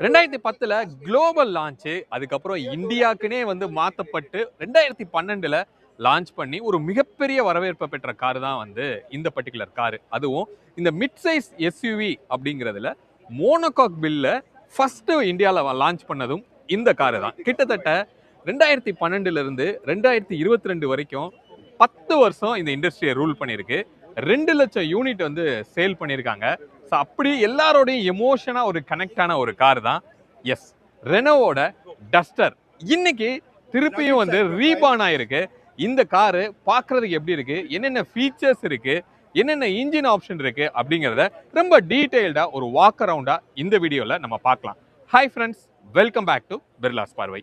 2010ல global launch, அதுக்கப்புறம் இந்தியாக்குனே வந்து மாத்தப்பட்டு 2012ல launch பண்ணி ஒரு மிகப்பெரிய வரவேற்பை பெற்ற கார் தான் வந்து இந்த பர்டிகுலர் காரு. அதுவும் இந்த மிட் சைஸ் எஸ்யூவி அப்படிங்கிறதுல மோனோகாக் பில்ல ஃபர்ஸ்ட் இந்தியாவில் லான்ச் பண்ணதும் இந்த காரு தான். கிட்டத்தட்ட 2012ல இருந்து 2022 வரைக்கும் 10 வருஷம் இந்த இண்டஸ்ட்ரியை ரூல் பண்ணியிருக்கு. 2 லட்சம் யூனிட் வந்து சேல் பண்ணியிருக்காங்க. ஸோ அப்படி எல்லாரோடையும் எமோஷனா ஒரு கனெக்ட் ஆன ஒரு கார் தான் எஸ் ரெனோவோட டஸ்டர். இன்னைக்கு திருப்பியும் வந்து ரீபான் ஆயிருக்கு. இந்த காரு பார்க்கறதுக்கு எப்படி இருக்கு, என்னென்ன ஃபீச்சர்ஸ் இருக்கு, என்னென்ன இன்ஜின் ஆப்ஷன் இருக்கு அப்படிங்கிறத ரொம்ப டீடைல்டா ஒரு வாக் அரவுண்டா இந்த வீடியோல நம்ம பார்க்கலாம். Hi friends, welcome back to Birla's பார்வை.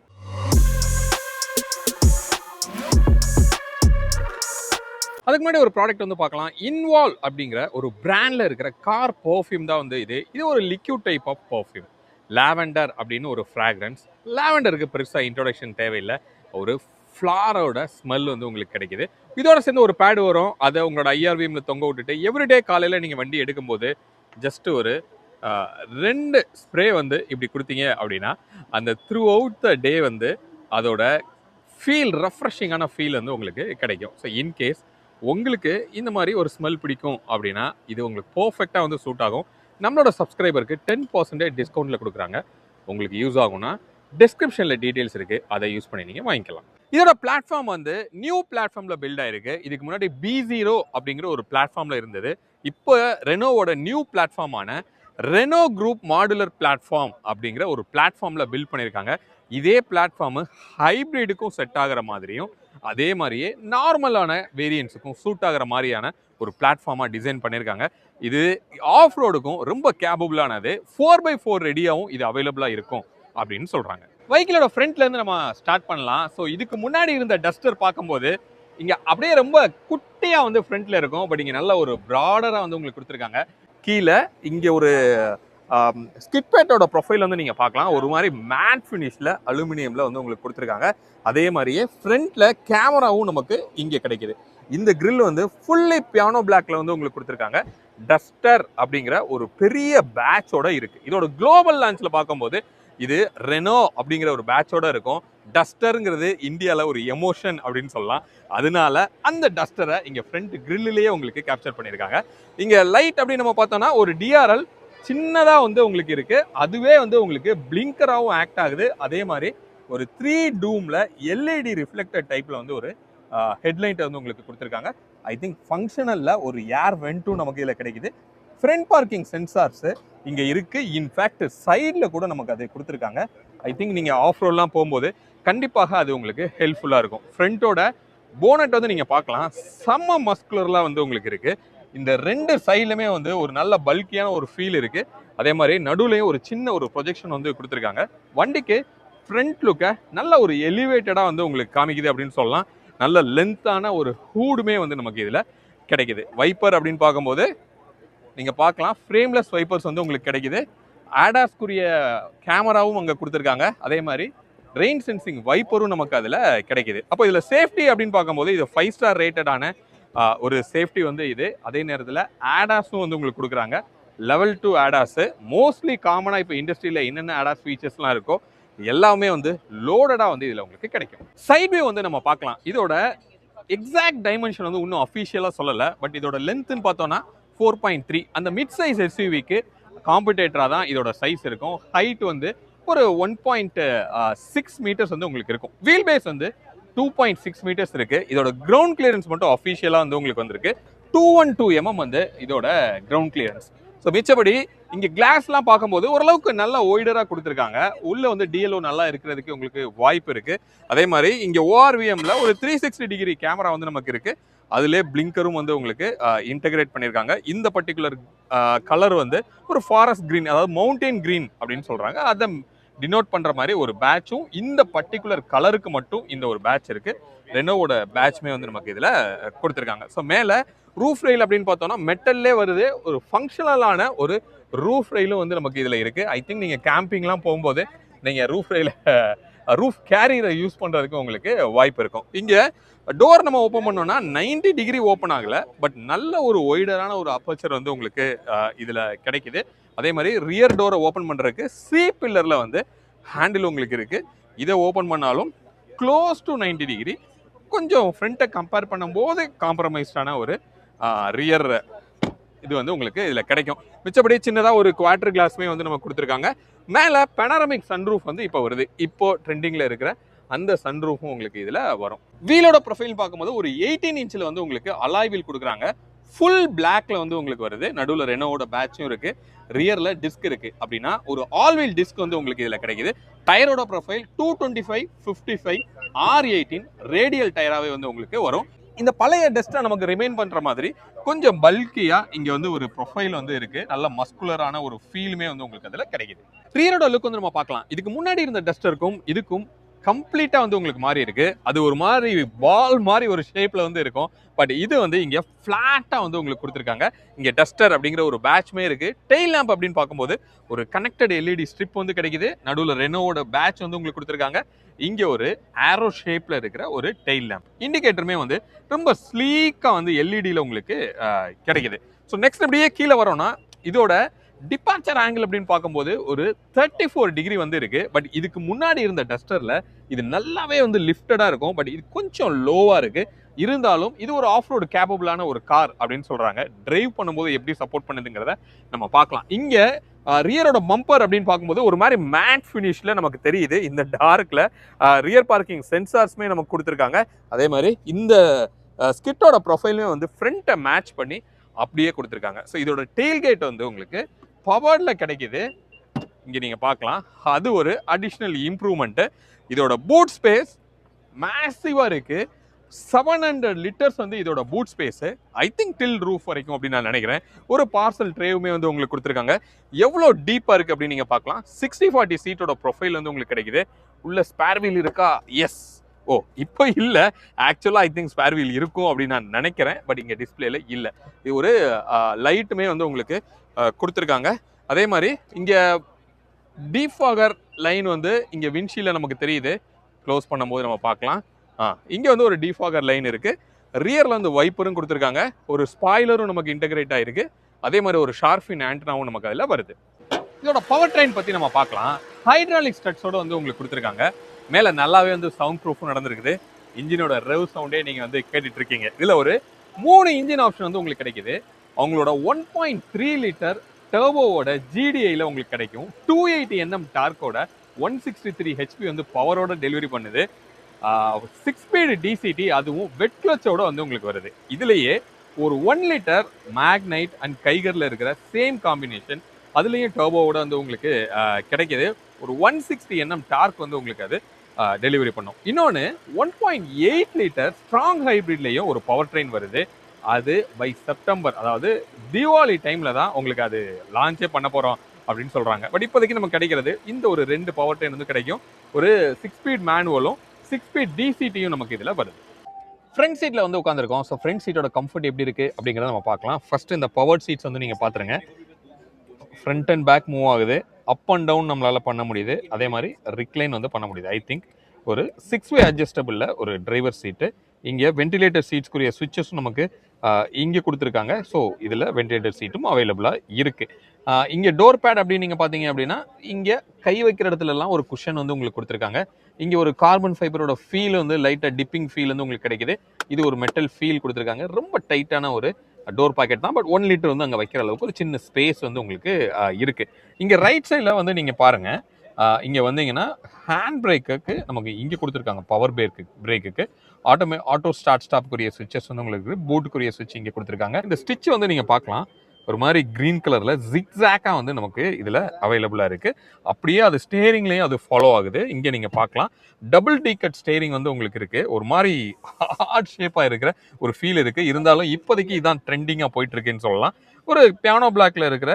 அதுக்கு முன்னாடி ஒரு ப்ராடக்ட் வந்து பார்க்கலாம். இன்வால்வ் அப்படிங்கிற ஒரு பிராண்ட்ல இருக்கிற கார் பர்ஃப்யூம் தான் வந்து இது ஒரு liquid type of perfume. Lavender அப்படின்னு ஒரு ஃப்ராக்ரன்ஸ். லாவெண்டருக்கு பெருசாக இன்ட்ரோடக்ஷன் தேவையில்லை. ஒரு ஃப்ளாரோட ஸ்மெல் வந்து உங்களுக்கு கிடைக்குது. இதோட சேர்ந்து ஒரு பேட் வரும். அதை உங்களோட ஐஆர்விஎம்ல தொங்க விட்டுட்டு எவ்ரிடே காலையில் நீங்கள் வண்டி எடுக்கும்போது ஜஸ்ட் ஒரு 2 ஸ்ப்ரே வந்து இப்படி கொடுத்தீங்க அப்படின்னா அந்த த்ரூ அவுட் த டே வந்து அதோட ஃபீல், ரெஃப்ரெஷிங்கான ஃபீல் வந்து உங்களுக்கு கிடைக்கும். ஸோ இன்கேஸ் உங்களுக்கு இந்த மாதிரி ஒரு ஸ்மெல் பிடிக்கும் அப்படின்னா இது உங்களுக்கு பர்ஃபெக்டாக வந்து சூட் ஆகும். நம்மளோட சப்ஸ்கிரைபருக்கு 10% டிஸ்கவுண்ட்டில் கொடுக்குறாங்க. உங்களுக்கு யூஸ் ஆகும்னா டிஸ்கிரிப்ஷனில் டீட்டெயில்ஸ் இருக்குது, அதை யூஸ் பண்ணி நீங்கள் வாங்கிக்கலாம். இதோட பிளாட்ஃபார்ம் வந்து நியூ பிளாட்ஃபார்மில் பில்ட் ஆயிருக்கு. இதுக்கு முன்னாடி B0 அப்படிங்கிற ஒரு பிளாட்ஃபார்மில் இருந்தது. இப்போ ரெனோவோட நியூ பிளாட்ஃபார்மான ரெனோ குரூப் மாடுலர் பிளாட்ஃபார்ம் அப்படிங்கிற ஒரு பிளாட்ஃபார்மில் பில்ட் பண்ணியிருக்காங்க. இதே பிளாட்ஃபார்மு ஹைப்ரிடுக்கும் செட் ஆகிற மாதிரியும் அதே மாதிரியே நார்மலான வேரியன்ஸுக்கும் சூட் ஆகிற மாதிரியான ஒரு பிளாட்ஃபார்மாக டிசைன் பண்ணியிருக்காங்க. இது ஆஃப் ரோடுக்கும் ரொம்ப கேபபிளானது. 4x4 ரெடியாகவும் இது அவைலபிளாக இருக்கும் அப்படின்னு சொல்கிறாங்க. வெஹிக்கிளோட ஃப்ரண்ட்லேருந்து நம்ம ஸ்டார்ட் பண்ணலாம். ஸோ இதுக்கு முன்னாடி இருந்த டஸ்டர் பார்க்கும்போது இங்கே அப்படியே ரொம்ப குட்டியாக வந்து ஃப்ரண்ட்டில் இருக்கும். பட் இங்கே நல்ல ஒரு ப்ராடராக வந்து உங்களுக்கு கொடுத்துருக்காங்க. கீழே இங்கே ஒரு ஸ்கிட்பேட்டோட ப்ரொஃபைல் வந்து நீங்கள் பார்க்கலாம். ஒரு மாதிரி மேட் ஃபினிஷில் அலுமினியமில் வந்து உங்களுக்கு கொடுத்துருக்காங்க. அதே மாதிரியே ஃப்ரண்ட்டில் கேமராவும் நமக்கு இங்கே கிடைக்குது. இந்த கிரில் வந்து ஃபுல்லி பியானோ பிளாக்ல வந்து உங்களுக்கு கொடுத்துருக்காங்க. டஸ்டர் அப்படிங்கிற ஒரு பெரிய பேட்சோட இருக்குது. இதோட குளோபல் லான்ச்சில் பார்க்கும்போது இது ரெனோ அப்படிங்கிற ஒரு பேட்சோட இருக்கும். டஸ்டருங்கிறது இந்தியாவில் ஒரு எமோஷன் அப்படின்னு சொல்லலாம். அதனால அந்த டஸ்டரை இங்கே ஃப்ரண்ட் கிரில்லையே உங்களுக்கு கேப்சர் பண்ணியிருக்காங்க. இங்கே லைட் அப்படின்னு நம்ம பார்த்தோம்னா ஒரு டிஆர்எல் சின்னதாக வந்து உங்களுக்கு இருக்குது. அதுவே வந்து உங்களுக்கு பிளிங்கராகவும் ஆக்ட் ஆகுது. அதே மாதிரி ஒரு 3 டூமில் எல்இடி ரிஃப்ளெக்டட் டைப்பில் வந்து ஒரு ஹெட்லைட்டை வந்து உங்களுக்கு கொடுத்துருக்காங்க. ஐ திங்க் ஃபங்க்ஷனலில் ஒரு ஏர் வென்ட்டும் நமக்கு இதில் கிடைக்குது. ஃப்ரண்ட் பார்க்கிங் சென்சார்ஸு இங்கே இருக்குது. இன்ஃபேக்ட் சைடில் கூட நமக்கு அதை கொடுத்துருக்காங்க. ஐ திங்க் நீங்கள் ஆஃப் ரோட்லாம் போகும்போது கண்டிப்பாக அது உங்களுக்கு ஹெல்ப்ஃபுல்லாக இருக்கும். ஃப்ரண்ட்டோட போனட் வந்து நீங்கள் பார்க்கலாம், செம்ம மஸ்குலர்லாம் வந்து உங்களுக்கு இருக்குது. இந்த 2 சைட்லுமே வந்து ஒரு நல்ல பல்கியான ஒரு ஃபீல் இருக்குது. அதே மாதிரி நடுவுலையும் ஒரு சின்ன ஒரு ப்ரொஜெக்ஷன் வந்து கொடுத்துருக்காங்க. வண்டிக்கு ஃப்ரண்ட் லுக்கை நல்ல ஒரு எலிவேட்டடாக வந்து உங்களுக்கு காமிக்குது அப்படின்னு சொல்லலாம். நல்ல லென்த்தான ஒரு ஹூடுமே வந்து நமக்கு இதில் கிடைக்குது. வைப்பர் அப்படின்னு பார்க்கும்போது நீங்கள் பார்க்கலாம், ஃப்ரேம்லெஸ் வைப்பர்ஸ் வந்து உங்களுக்கு கிடைக்குது. ஆடாஸ்க்குரிய கேமராவும் அங்கே கொடுத்துருக்காங்க. அதே மாதிரி ரெயின் சென்சிங் வைப்பரும் நமக்கு அதில் கிடைக்குது. அப்போ இதில் சேஃப்டி அப்படின்னு பார்க்கும்போது இது 5 ஸ்டார் ரேட்டடான ஒரு சேஃப்டி வந்து இது. அதே நேரத்தில் ஆடாஸும் வந்து உங்களுக்கு கொடுக்குறாங்க. லெவல் 2 ஆடாஸு. மோஸ்ட்லி காமனாக இப்போ இண்டஸ்ட்ரியில் என்னென்ன ஆடாஸ் ஃபீச்சர்ஸ்லாம் இருக்கோ எல்லாமே வந்து லோடடாக வந்து இதில் உங்களுக்கு கிடைக்கும். சைட்வே வந்து நம்ம பார்க்கலாம். இதோட எக்ஸாக்ட் டைமென்ஷன் வந்து இன்னும் அஃபிஷியலாக சொல்லலை. பட் இதோட லென்த்துன்னு பார்த்தோன்னா 4.3. அந்த மிட் சைஸ் எஸ்யூவிக்கு காம்படேட்டராக தான் இதோட சைஸ் இருக்கும். ஹைட் வந்து ஒரு 1.6 மீட்டர்ஸ் வந்து உங்களுக்கு இருக்கும். வீல் பேஸ் வந்து 2.6 மீட்டர்ஸ் இருக்குது. இதோட கிரவுண்ட் கிளியரன்ஸ் மட்டும் அஃபிஷியலாக வந்து உங்களுக்கு வந்திருக்கு. 212 mm வந்து இதோட கிரவுண்ட் கிளியரன்ஸ். ஸோ மிச்சபடி இங்கே கிளாஸ்லாம் பார்க்கும்போது ஓரளவுக்கு நல்லா ஒய்டராக கொடுத்துருக்காங்க. உள்ளே வந்து டிஎல்ஓ நல்லா இருக்கிறதுக்கு உங்களுக்கு வாய்ப்பு இருக்குது. அதே மாதிரி இங்கே ஓஆர்விஎம்ல ஒரு 360 டிகிரி கேமரா வந்து நமக்கு இருக்குது. அதிலே பிளிங்கரும் வந்து உங்களுக்கு இன்டகிரேட் பண்ணியிருக்காங்க. இந்த பர்டிகுலர் கலர் வந்து ஒரு ஃபாரஸ்ட் கிரீன், அதாவது மவுண்டெயின் கிரீன் அப்படின்னு சொல்கிறாங்க. அதை டினோட் பண்ணுற மாதிரி ஒரு பேட்சும் இந்த பர்டிகுலர் கலருக்கு மட்டும் இந்த ஒரு பேட்ச் இருக்குது. ரெனோவோட பேட்ச்மே வந்து நமக்கு இதில் கொடுத்துருக்காங்க. ஸோ மேலே ரூஃப் ரெயில் அப்படின்னு பார்த்தோம்னா மெட்டல்லே வருது. ஒரு ஃபங்க்ஷனலான ஒரு ரூஃப் ரெயிலும் வந்து நமக்கு இதில் இருக்குது. ஐ திங்க் நீங்கள் கேம்பிங்லாம் போகும்போது நீங்கள் ரூஃப் கேரியரை யூஸ் பண்ணுறதுக்கு உங்களுக்கு வாய்ப்பு இருக்கும். இங்கே டோர் நம்ம ஓப்பன் பண்ணோம்னா 90 டிகிரி ஓப்பன் ஆகலை. பட் நல்ல ஒரு ஒய்டரான ஒரு அப்பர்ச்சர் வந்து உங்களுக்கு இதில் கிடைக்குது. அதே மாதிரி ரியர் டோரை ஓப்பன் பண்ணுறதுக்கு சி பில்லரில் வந்து ஹேண்டில் உங்களுக்கு இருக்குது. இதை ஓப்பன் பண்ணாலும் க்ளோஸ் டு 90 டிகிரி, கொஞ்சம் ஃப்ரண்ட்டை கம்பேர் பண்ணும்போது காம்ப்ரமைஸ்டான ஒரு ரியர் இது வந்து உங்களுக்கு இதில் கிடைக்கும். மிச்சப்படி சின்னதாக ஒரு குவார்டர் கிளாஸுமே வந்து நம்ம கொடுத்துருக்காங்க. மேலே பெனாரமிக் சன்ரூஃப் வந்து இப்போ வருது. இப்போ ட்ரெண்டிங்கில் இருக்கிற அந்த சன்ரூஃபும் உங்களுக்கு இதில் வரும். வீலோட ப்ரொஃபைல் பார்க்கும்போது ஒரு 18 இன்ச்சில் வந்து உங்களுக்கு அலாய் வீல் கொடுக்குறாங்க. ஃபுல் பிளாக்ல வந்து உங்களுக்கு வருது. நடுவில் ரெனோவோட பேட்சும் இருக்கு. ரியர்ல டிஸ்க் இருக்கு. அப்படின்னா ஒரு ஆல் வீல் டிஸ்க் வந்து உங்களுக்கு இதில் கிடைக்குது. டயரோட ப்ரொஃபைல் 225, 55, R18 ரேடியல் டயராகவே வந்து உங்களுக்கு வரும். இந்த பழைய டஸ்ட்டை நமக்கு ரிமைன் பண்ற மாதிரி கொஞ்சம் பல்கியா இங்க வந்து ஒரு ப்ரொஃபைல் வந்து இருக்கு. நல்ல மஸ்குலரான ஒரு ஃபீலுமே வந்து உங்களுக்கு அதுல கிடைக்குது. ரியரோட லுக் வந்து நம்ம பார்க்கலாம். இதுக்கு முன்னாடி இருந்த டஸ்டருக்கும் இதுக்கும் கம்ப்ளீட்டா வந்து உங்களுக்கு மாறி இருக்கு. அது ஒரு மாதிரி பால் மாதிரி ஒரு ஷேப்ல வந்து இருக்கும். பட் இது வந்து இங்க பிளாட்டா வந்து உங்களுக்கு கொடுத்துருக்காங்க. இங்க டஸ்டர் அப்படிங்கிற ஒரு பேட்ச்மே இருக்கு. டெயில் லேம்ப் அப்படின்னு பார்க்கும்போது ஒரு கனெக்டட் எல்இடி ஸ்ட்ரிப் வந்து கிடைக்குது. நடுவில் ரெனோவோட பேட்ச் வந்து உங்களுக்கு கொடுத்துருக்காங்க. இங்க ஒரு ஆரோ ஷேப்ல இருக்கிற ஒரு டெயில் லேம்ப். இண்டிகேட்டருமே வந்து ரொம்ப ஸ்லீக்கா வந்து எல்இடியில் உங்களுக்கு கிடைக்குது. ஸோ நெக்ஸ்ட் அப்படியே கீழே வரோம்னா இதோட டிபார்ச்சர் ஆங்கிள் அப்படின்னு பார்க்கும்போது ஒரு 34 டிகிரி வந்து இருக்கு. பட் இதுக்கு முன்னாடி இருந்த டஸ்டர்ல இது நல்லாவே வந்து லிஃப்டடா இருக்கும். பட் இது கொஞ்சம் லோவா இருக்கு. இருந்தாலும் இது ஒரு ஆஃப் ரோடு கேப்பபிளான ஒரு கார் அப்படின்னு சொல்றாங்க. டிரைவ் பண்ணும்போது எப்படி சப்போர்ட் பண்ணுதுங்கிறத நம்ம பார்க்கலாம். இங்க ரியரோட பம்பர் அப்படின்னு பார்க்கும்போது ஒரு மாதிரி மேட் ஃபினிஷ்ல நமக்கு தெரியுது. இந்த டார்க்ல ரியர் பார்க்கிங் சென்சார்ஸ்மே நமக்கு கொடுத்துருக்காங்க. அதே மாதிரி இந்த ஸ்கிட்டோட ப்ரொஃபைலுமே வந்து ஃப்ரண்ட்டை மேட்ச் பண்ணி அப்படியே கொடுத்துருக்காங்க. ஸோ இதோட டெயில்கேட் வந்து உங்களுக்கு பவர்ல கிடைக்குது. இங்க நீங்க பார்க்கலாம். அது ஒரு அடிஷனல் இம்ப்ரூவ்மெண்ட். இதோட பூட் ஸ்பேஸ் மேசிவா இருக்கு. 700 லிட்டர்ஸ் வந்து இதோட boot space. I think till roof வரைக்கும் அப்படின்னு நான் நினைக்கிறேன். ஒரு பார்சல் ட்ரேவுமே வந்து உங்களுக்கு கொடுத்துருக்காங்க. எவ்வளோ டீப்பா இருக்கு அப்படின்னு நீங்க பார்க்கலாம். 60/40 சீட்டோட ப்ரொஃபைல் வந்து உங்களுக்கு கிடைக்குது. உள்ள ஸ்பேர் வீல் இருக்கா? எஸ். ஓ, இப்போ இல்லை. ஆக்சுவலாக ஐ திங்க் ஸ்பேர் வீல் இருக்கும் அப்படின்னு நான் நினைக்கிறேன். பட் இங்கே டிஸ்பிளேல இல்லை. இது ஒரு லைட்டுமே வந்து உங்களுக்கு கொடுத்துருக்காங்க. அதே மாதிரி இங்கே டீஃபாகர் லைன் வந்து இங்கே விண்ட்ஷீல்டில் நமக்கு தெரியுது. க்ளோஸ் பண்ணும்போது நம்ம பார்க்கலாம். இங்கே வந்து ஒரு டீஃபாகர் லைன் இருக்கு. ரியரில் வந்து வைப்பரும் கொடுத்துருக்காங்க. ஒரு ஸ்பாய்லரும் நமக்கு இன்டகிரேட் ஆகிருக்கு. அதே மாதிரி ஒரு ஷார்ஃபின் ஆண்டனாவும் நமக்கு அதில் வருது. இதோட பவர் ட்ரெயின் பற்றி நம்ம பார்க்கலாம். ஹைட்ராலிக் ஸ்டட்ஸோட வந்து உங்களுக்கு கொடுத்துருக்காங்க. மேலே நல்லாவே வந்து சவுண்ட் ப்ரூஃபும் நடந்திருக்குது. இன்ஜினோட ரெவ் சவுண்டே நீங்கள் வந்து கேட்டுட்டு இருக்கீங்க. இதில் ஒரு 3 இன்ஜின் ஆப்ஷன் வந்து உங்களுக்கு கிடைக்குது. அவங்களோட 1.3 லிட்டர் டர்போவோட ஜிடிஐயில் உங்களுக்கு கிடைக்கும். 280 Nm டார்க்கோட 163 HP வந்து பவரோட டெலிவரி பண்ணுது. 6 ஸ்பீடு டிசிடி, அதுவும் வெட் கிளச்சோட வந்து உங்களுக்கு வருது. இதுலேயே ஒரு 1 லிட்டர் மேக்னைட் அண்ட் கைகரில் இருக்கிற சேம் காம்பினேஷன் அதுலேயும் டர்போவோட வந்து உங்களுக்கு கிடைக்கிது. ஒரு 160 Nm டார்க் வந்து உங்களுக்கு அது டெலிவரி பண்ணும். இன்னொன்று 1.8 லிட்டர் ஸ்ட்ராங் ஹைப்ரிட்லேயும் ஒரு பவர் ட்ரெயின் வருது. அது பை செப்டம்பர், அதாவது தீபாவளி டைமில் தான் உங்களுக்கு அது லான்ச்சே பண்ண போகிறோம் அப்படின்னு சொல்கிறாங்க. பட் இப்போதைக்கு நமக்கு கிடைக்கிறது இந்த ஒரு 2 பவர் ட்ரெயின் வந்து கிடைக்கும். ஒரு 6 ஸ்பீட் மேனுவலும் 6 ஸ்பீட் டிசிடியும் நமக்கு இதில் வருது. ஃப்ரண்ட் சீட்டில் வந்து உட்காந்துருக்கோம். ஸோ ஃப்ரண்ட் சீட்டோட கம்ஃபர்ட் எப்படி இருக்குது அப்படிங்கிறத நம்ம பார்க்கலாம். ஃபர்ஸ்ட் இந்த பவர் சீட்ஸ் வந்து நீங்கள் பார்த்துருங்க. ஃப்ரண்ட் அண்ட் பேக் மூவ் ஆகுது. அப் அண்ட் டவுன் நம்மளால் பண்ண முடியுது. அதே மாதிரி ரிக்ளைன் வந்து பண்ண முடியுது. ஐ திங்க் ஒரு 6-வே அட்ஜஸ்டபிளில் ஒரு டிரைவர் சீட்டு. இங்கே வென்டிலேட்டர் சீட்ஸ்க்குரிய சுவிட்சஸும் நமக்கு இங்கே கொடுத்துருக்காங்க. ஸோ இதில் வென்டிலேட்டர் சீட்டும் அவைலபிளாக இருக்குது. இங்கே டோர் பேட் அப்படின்னு நீங்கள் பார்த்தீங்க அப்படின்னா இங்கே கை வைக்கிற இடத்துலலாம் ஒரு குஷன் வந்து உங்களுக்கு கொடுத்துருக்காங்க. இங்கே ஒரு கார்பன் ஃபைபரோட ஃபீல் வந்து லைட்டாக டிப்பிங் ஃபீல் வந்து உங்களுக்கு கிடைக்குது. இது ஒரு மெட்டல் ஃபீல் கொடுத்துருக்காங்க. ரொம்ப டைட்டான ஒரு டோர் பாக்கெட் தான். பட் 1 லிட்டர் வந்து அங்கே வைக்கிற அளவுக்கு ஒரு சின்ன ஸ்பேஸ் வந்து உங்களுக்கு இருக்குது. இங்கே ரைட் சைடில் வந்து நீங்கள் பாருங்கள். இங்கே வந்தீங்கன்னா ஹேண்ட் பிரேக்குக்கு நமக்கு இங்கே கொடுத்துருக்காங்க. பவர் பிரேக்குக்கு ஆட்டோ ஸ்டார்ட் ஸ்டாப்க்குரிய சுவிட்சஸ் வந்து உங்களுக்கு பூட்டுக்குரிய சுவிட்ச் இங்கே கொடுத்துருக்காங்க. இந்த ஸ்டிச் வந்து நீங்கள் பார்க்கலாம். ஒரு மாதிரி க்ரீன் கலரில் ஜிக்ஸாக்காக வந்து நமக்கு இதில் அவைலபிளாக இருக்குது. அப்படியே அது ஸ்டேரிங்லேயும் அது ஃபாலோ ஆகுது. இங்கே நீங்கள் பார்க்கலாம். டபுள் டீகட் ஸ்டேரிங் வந்து உங்களுக்கு இருக்குது. ஒரு மாதிரி ஹார்ட் ஷேப்பாக இருக்கிற ஒரு ஃபீல் இருக்குது. இருந்தாலும் இப்போதைக்கு இதான் ட்ரெண்டிங்காக போயிட்டுருக்குன்னு சொல்லலாம். ஒரு பியானோ பிளாக்ல இருக்கிற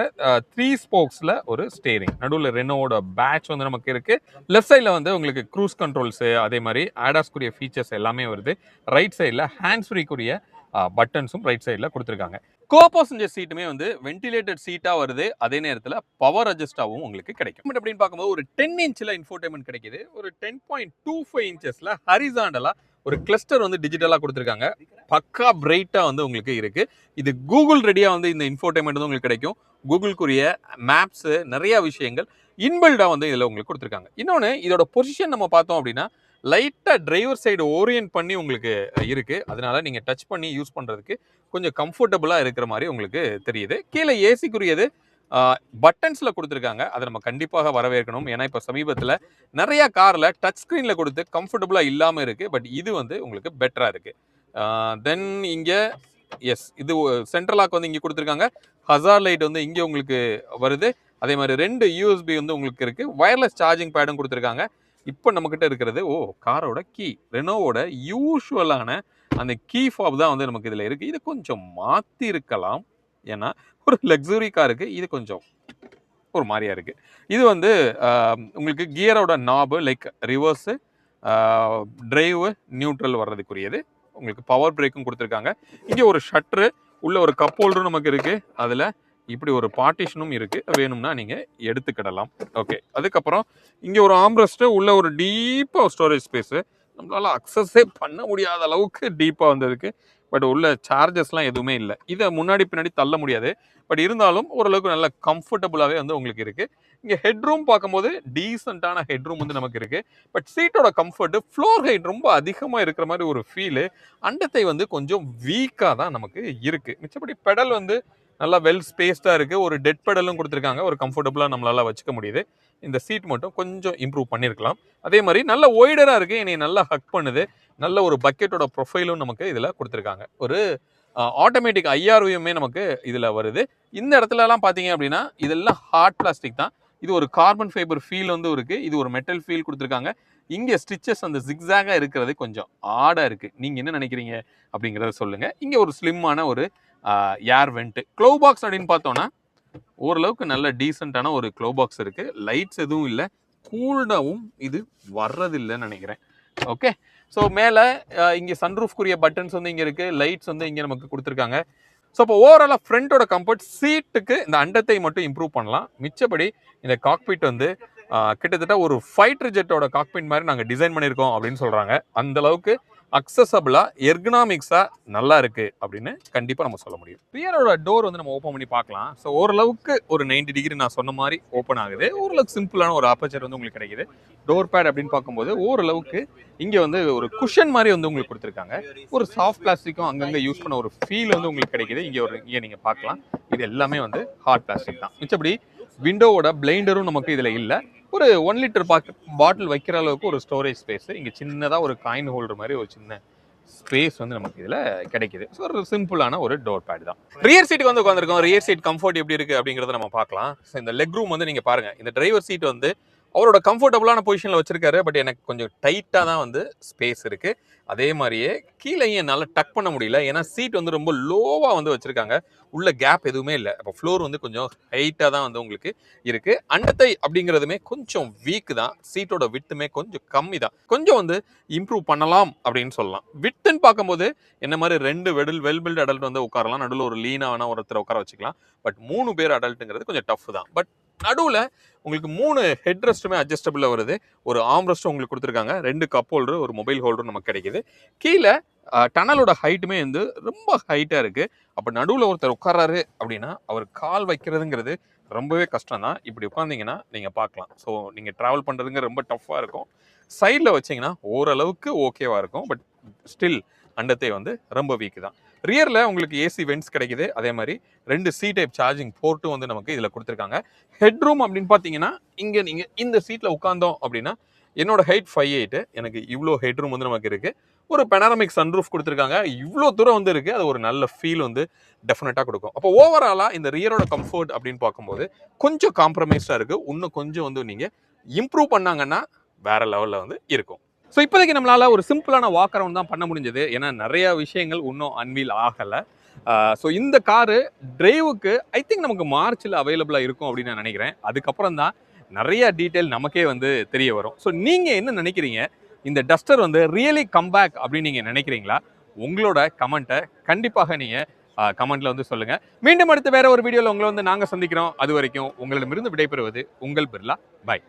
3 ஸ்போக்ஸில் ஒரு ஸ்டேரிங். நடுவில் ரெனோவோட பேட்ச் வந்து நமக்கு இருக்குது. லெஃப்ட் சைடில் வந்து உங்களுக்கு க்ரூஸ் கண்ட்ரோல்ஸு, அதே மாதிரி ஆடாஸ்க்குரிய ஃபீச்சர்ஸ் எல்லாமே வருது. ரைட் சைடில் ஹேண்ட்ஸ் ஃப்ரீக்குரிய பட்டன்ஸும் ரைட் சைடில் கொடுத்துருக்காங்க. கோ-பாசஞ்சர் சீட்டுமே வந்து வென்டிலேட்டட் சீட்டாக வருது. அதே நேரத்தில் பவர் அட்ஜஸ்டாகவும் உங்களுக்கு கிடைக்கும். அப்படின்னு பார்க்கும்போது ஒரு 10 இன்ச்சில் இன்ஃபோர்டைன்மெண்ட் கிடைக்குது. ஒரு 10.25 இன்ச்சஸில் ஹரிசாண்டலாக ஒரு கிளஸ்டர் வந்து டிஜிட்டலாக கொடுத்துருக்காங்க. பக்கா பிரைட்டாக வந்து உங்களுக்கு இருக்குது. இது கூகுள் ரெடியாக வந்து இந்த இன்ஃபோர்டைன்மெண்ட் வந்து உங்களுக்கு கிடைக்கும். கூகுளுக்குரிய மேப்ஸு நிறையா விஷயங்கள் இன்பில்டாக வந்து இதில் உங்களுக்கு கொடுத்துருக்காங்க. இன்னொன்று இதோட பொசிஷன் நம்ம பார்த்தோம் அப்படின்னா லைட்டாக டிரைவர் சைடு ஓரியன்ட் பண்ணி உங்களுக்கு இருக்குது. அதனால நீங்கள் டச் பண்ணி யூஸ் பண்ணுறதுக்கு கொஞ்சம் கம்ஃபர்டபுளாக இருக்கிற மாதிரி உங்களுக்கு தெரியுது. கீழே ஏசிக்குரியது பட்டன்ஸில் கொடுத்துருக்காங்க. அதை நம்ம கண்டிப்பாக வரவேற்கணும். ஏன்னா இப்போ சமீபத்தில் நிறையா காரில் டச் ஸ்க்ரீனில் கொடுத்து கம்ஃபர்டபுளாக இல்லாமல் இருக்குது. பட் இது வந்து உங்களுக்கு பெட்டராக இருக்குது. தென் இங்கே இது சென்ட்ரல் லாக் வந்து இங்கே கொடுத்துருக்காங்க. ஹசார் லைட் வந்து இங்கே உங்களுக்கு வருது. அதே மாதிரி 2 USB வந்து உங்களுக்கு இருக்குது. வயர்லெஸ் சார்ஜிங் பேடும் கொடுத்துருக்காங்க. இப்போ நம்மக்கிட்ட இருக்கிறது காரோட கீ. ரெனோவோட யூஷுவலான அந்த கீ ஃபாப் தான் வந்து நமக்கு இதில் இருக்குது. இது கொஞ்சம் மாற்றி இருக்கலாம். ஏன்னா ஒரு லக்ஸுரி காருக்கு இது கொஞ்சம் ஒரு மாதிரியா இருக்குது. இது வந்து உங்களுக்கு கியரோட knob like reverse, drive, neutral வர்றதுக்குரியது. உங்களுக்கு பவர் பிரேக்கும் கொடுத்துருக்காங்க. இங்கே ஒரு ஷட்ரு, உள்ள ஒரு கப் ஹோல்டரும் நமக்கு இருக்குது. அதில் இப்படி ஒரு பார்ட்டிஷனும் இருக்குது. வேணும்னா நீங்கள் எடுத்துக்கிடலாம். ஓகே, அதுக்கப்புறம் இங்கே ஒரு ஆம்ரெஸ்ட்டு, உள்ள ஒரு டீப்பாக ஸ்டோரேஜ் ஸ்பேஸு. நம்மளால் அக்சஸே பண்ண முடியாத அளவுக்கு டீப்பாக வந்திருக்கு. பட் உள்ள சார்ஜஸ்லாம் எதுவுமே இல்லை. இதை முன்னாடி பின்னாடி தள்ள முடியாது. பட் இருந்தாலும் ஓரளவுக்கு நல்ல கம்ஃபர்டபுளாகவே வந்து உங்களுக்கு இருக்குது. இங்கே ஹெட்ரூம் பார்க்கும்போது டீசெண்டான ஹெட்ரூம் வந்து நமக்கு இருக்குது. பட் சீட்டோட கம்ஃபர்ட்டு ஃப்ளோர் ஹைட் ரொம்ப அதிகமாக இருக்கிற மாதிரி ஒரு ஃபீலு. அண்டத்தை வந்து கொஞ்சம் வீக்காக தான் நமக்கு இருக்குது. மிச்சப்படி பெடல் வந்து நல்லா வெல் ஸ்பேஸ்டாக இருக்குது. ஒரு டெட் பெடலும் கொடுத்துருக்காங்க. ஒரு கம்ஃபர்டபுளாக நம்மளால் வச்சுக்க முடியுது. இந்த சீட் மட்டும் கொஞ்சம் இம்ப்ரூவ் பண்ணியிருக்கலாம். அதே மாதிரி நல்ல ஒய்டராக இருக்குது. என்னை நல்லா ஹக் பண்ணுது. நல்ல ஒரு பக்கெட்டோட ப்ரொஃபைலும் நமக்கு இதில் கொடுத்துருக்காங்க. ஒரு ஆட்டோமேட்டிக் IRVமே நமக்கு இதில் வருது. இந்த இடத்துலலாம் பார்த்தீங்க அப்படின்னா இதெல்லாம் ஹார்ட் பிளாஸ்டிக் தான். இது ஒரு கார்பன் ஃபைபர் ஃபீல் வந்து இருக்குது. இது ஒரு மெட்டல் ஃபீல் கொடுத்துருக்காங்க. இங்கே ஸ்டிச்சஸ் அந்த ஜிக்ஸாகாக இருக்கிறது கொஞ்சம் ஆடாக இருக்குது. நீங்கள் என்ன நினைக்கிறீங்க அப்படிங்கிறத சொல்லுங்கள். இங்கே ஒரு ஸ்லிம்மான ஒரு ஏர் வெண்ட்டு. க்ளோவ் பாக்ஸ் அப்படின்னு பார்த்தோன்னா ஓரளவுக்கு நல்ல டீசெண்டான ஒரு க்ளோவ் பாக்ஸ் இருக்குது. லைட்ஸ் எதுவும் இல்லை. கூல்டாகவும் இது வர்றதில்லைன்னு நினைக்கிறேன். ஓகே, ஸோ மேலே இங்கே சன்ரூஃப்குரிய பட்டன்ஸ் வந்து இங்கே இருக்குது. லைட்ஸ் வந்து இங்கே நமக்கு கொடுத்துருக்காங்க. ஸோ இப்போ ஓவராலாக ஃப்ரண்ட்டோட கம்ஃபர்ட், சீட்டுக்கு இந்த அண்டத்தை மட்டும் இம்ப்ரூவ் பண்ணலாம். மிச்சப்படி இந்த காக்பிட் வந்து கிட்டத்தட்ட ஒரு ஃபைட்டர் ஜெட்டோட காக்பிட் மாதிரி நாங்கள் டிசைன் பண்ணியிருக்கோம் அப்படின்னு சொல்கிறாங்க. அந்தளவுக்கு அக்சசபிளாக எர்கனாமிக்ஸாக நல்லா இருக்குது அப்படின்னு கண்டிப்பாக நம்ம சொல்ல முடியும். ரியரோட டோர் வந்து நம்ம ஓப்பன் பண்ணி பார்க்கலாம். ஸோ ஓரளவுக்கு ஒரு 90 டிகிரி நான் சொன்ன மாதிரி ஓப்பன் ஆகுது. ஓரளவுக்கு சிம்பிளான ஒரு ஆப்பர்ச்சர் வந்து உங்களுக்கு கிடைக்குது. டோர் பேட் அப்படின்னு பார்க்கும்போது ஓரளவுக்கு இங்கே வந்து ஒரு குஷன் மாதிரி வந்து உங்களுக்கு கொடுத்துருக்காங்க. ஒரு சாஃப்ட் பிளாஸ்டிக்கும் அங்கங்கே யூஸ் பண்ண ஒரு ஃபீல் வந்து உங்களுக்கு கிடைக்குது. இங்கே நீங்கள் பார்க்கலாம். இது எல்லாமே வந்து ஹார்ட் பிளாஸ்டிக் தான். மிச்சப்படி விண்டோவோட பிளைண்டரும் நமக்கு இதில் இல்லை. ஒரு 1 லிட்டர் பாட்டில் வைக்கிற அளவுக்கு ஒரு ஸ்டோரேஜ் ஸ்பேஸ். இங்கே சின்னதாக ஒரு காயின் ஹோல்டர் மாதிரி ஒரு சின்ன ஸ்பேஸ் வந்து நமக்கு இதில் கிடைக்குது. ஸோ ஒரு சிம்பிளான ஒரு டோர் பேட் தான். ரியர் சீட்டுக்கு வந்து உட்காந்துருக்கோம். ரியர் சீட் கம்ஃபர்ட் எப்படி இருக்குது அப்படிங்கிறத நம்ம பார்க்கலாம். ஸோ இந்த லெக் ரூம் வந்து நீங்கள் பாருங்கள். இந்த டிரைவர் சீட் வந்து அவரோட கம்ஃபர்டபுளான பொசிஷனில் வச்சிருக்காரு. பட் எனக்கு கொஞ்சம் டைட்டாக தான் வந்து ஸ்பேஸ் இருக்குது. அதே மாதிரியே கீழேயும் என்னால் டக் பண்ண முடியல. ஏன்னா சீட் வந்து ரொம்ப லோவாக வந்து வச்சுருக்காங்க. உள்ள கேப் எதுவுமே இல்லை. அப்போ ஃப்ளோர் வந்து கொஞ்சம் ஹைட்டாக தான் வந்து உங்களுக்கு இருக்குது. அண்டத்தை அப்படிங்கிறதுமே கொஞ்சம் வீக்கு தான். சீட்டோட விட்டுமே கொஞ்சம் கம்மி தான். கொஞ்சம் வந்து இம்ப்ரூவ் பண்ணலாம் அப்படின்னு சொல்லலாம். விட்டுன்னு பார்க்கும்போது என்ன மாதிரி 2 வெல் பில்ட் அடல்ட் வந்து உட்காரலாம். நடுவில் ஒரு லீனான ஒருத்தரை உட்கார வச்சுக்கலாம். பட் 3 பேர் அடல்ட்டுங்கிறது கொஞ்சம் டஃப் தான். பட் நடுவில் உங்களுக்கு 3 ஹெட் ரெஸ்ட்டுமே அட்ஜஸ்டபிளாக வருது. ஒரு ஆர்ம் ரெஸ்ட்டும் உங்களுக்கு கொடுத்துருக்காங்க. 2 கப் ஹோல்டர், ஒரு மொபைல் ஹோல்டரும் நமக்கு கிடைக்குது. கீழே டனலோட ஹைட்டுமே வந்து ரொம்ப ஹைட்டாக இருக்குது. அப்போ நடுவில் ஒருத்தர் உட்காராரு அப்படின்னா அவர் கால் வைக்கிறதுங்கிறது ரொம்பவே கஷ்டம் தான். இப்படி உட்காந்திங்கன்னா நீங்கள் பார்க்கலாம். ஸோ நீங்கள் ட்ராவல் பண்ணுறதுங்க ரொம்ப டஃப்பாக இருக்கும். சைடில் வச்சிங்கன்னா ஓரளவுக்கு ஓகேவாக இருக்கும். பட் ஸ்டில் அண்டத்தை வந்து ரொம்ப வீக்கு தான். ரியரில் உங்களுக்கு ஏசி வென்ட்ஸ் கிடைக்குது. அதே மாதிரி 2 C டைப் சார்ஜிங் போர்ட்டும் வந்து நமக்கு இதில் கொடுத்துருக்காங்க. ஹெட்ரூம் அப்படின்னு பார்த்தீங்கன்னா இங்கே நீங்கள் இந்த சீட்டில் உட்காந்தோம் அப்படின்னா என்னோட ஹைட் 5'8". எனக்கு இவ்வளோ ஹெட்ரூம் வந்து நமக்கு இருக்குது. ஒரு பெனாரமிக் சன்ரூஃப் கொடுத்துருக்காங்க. இவ்வளோ தூரம் வந்து இருக்குது. அது ஒரு நல்ல ஃபீல் வந்து டெஃபினட்டாக கொடுக்கும். அப்போ ஓவராலாக இந்த ரியரோட கம்ஃபர்ட் அப்படின்னு பார்க்கும்போது கொஞ்சம் காம்ப்ரமைஸ்டாக இருக்குது. இன்னும் கொஞ்சம் வந்து நீங்கள் இம்ப்ரூவ் பண்ணாங்கன்னா வேறு லெவலில் வந்து இருக்கும். ஸோ இப்போதைக்கு நம்மளால் ஒரு சிம்பிளான வாக் அரவுண்ட் தான் பண்ண முடிஞ்சது. ஏன்னா நிறையா விஷயங்கள் இன்னும் அன்வீல் ஆகலை. ஸோ இந்த காரு டிரைவுக்கு ஐ திங்க் நமக்கு மார்ச்சில் அவைலபிளாக இருக்கும் அப்படின்னு நான் நினைக்கிறேன். அதுக்கப்புறம் தான் நிறைய டீட்டெயில் நமக்கே வந்து தெரிய வரும். ஸோ நீங்கள் என்ன நினைக்கிறீங்க? இந்த டஸ்டர் வந்து ரியலி கம்பேக் அப்படின்னு நீங்கள் நினைக்கிறீங்களா? உங்களோட கமெண்ட்டை கண்டிப்பாக நீங்கள் கமெண்ட்டில் வந்து சொல்லுங்கள். மீண்டும் அடுத்து வேறு ஒரு வீடியோவில் உங்களை வந்து நாங்கள் சந்திக்கிறோம். அது வரைக்கும் உங்களிடமிருந்து விடைபெறுவது உங்கள் பிர்லா. பை.